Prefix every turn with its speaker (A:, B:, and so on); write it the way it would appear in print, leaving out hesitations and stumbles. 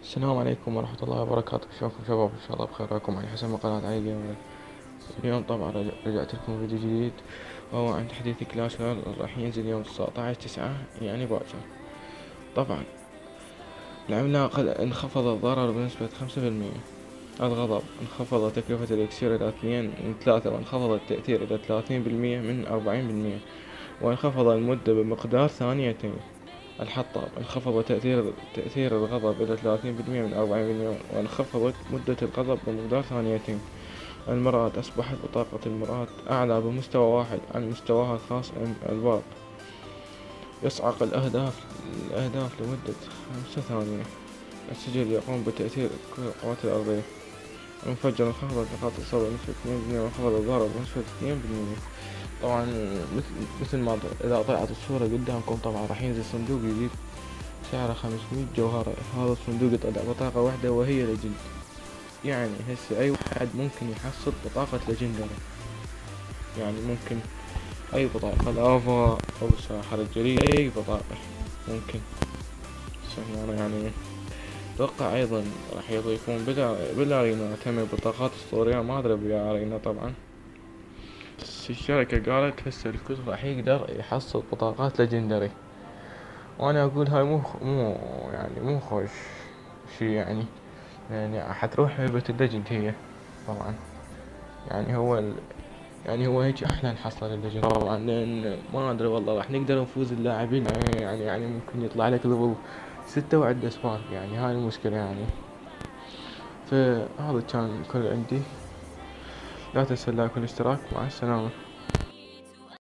A: السلام عليكم ورحمة الله وبركاته. شلونكم شباب؟ إن شاء الله بخير راكم على حسب ما قناة علي جيمر. اليوم طبعا رجعت لكم فيديو جديد، وهو عن تحديث كلاش رويال راح ينزل يوم 19/9 يعني باكر. طبعا العملاق انخفض الضرر بنسبة 5%، الغضب انخفض تكلفة الإكسير إلى 2 من 3، وانخفض التأثير إلى 30% من 40%، وانخفض المدة بمقدار ثانيتين. الحطب انخفض تأثير الغضب إلى 30% من 40%، وانخفضت مدة الغضب بمقدار ثانيتين. المرآة أصبحت بطاقة المرآة أعلى بمستوى واحد عن مستواها الخاص عند الباب. يصعق الأهداف لمدة 5 ثواني. السجل يقوم بتأثير كل القوات الأرضية. المفجر انخفضت نقاط الإصابة بنسبة 2%، وانخفض الضرر بنسبة 2%. طبعا مثل ما إذا طلعت الصورة قدامكم، طبعا راح ينزل صندوق جديد سعره 500 جوهرة. هذا الصندوق يطلع بطاقة واحدة وهي ليجند، يعني هسه أي واحد ممكن يحصل بطاقة ليجندري. يعني ممكن أي بطاقة لافا أو ساحر الجليد، أي بطاقة ممكن. يعني أتوقع أيضا راح يضيفون بالارينا تم بطاقات أسطورية، ما أدري بالارينا طبعا، بس الشركة قالت هسه الكل راح يقدر يحصل بطاقات ليجندري. وانا اقول هاي مو خوش شي يعني حتروح هيبة الليجند هي طبعا. يعني هو هيك احنا نحصل الليجند طبعا، لان ما ادري والله راح نقدر نفوز اللاعبين. يعني ممكن يطلع لك ليفل 6 وعنده سبارك، يعني هاي المشكلة يعني. فهذا كان كل عندي، لا تنسى اللايك والاشتراك. مع السلامة.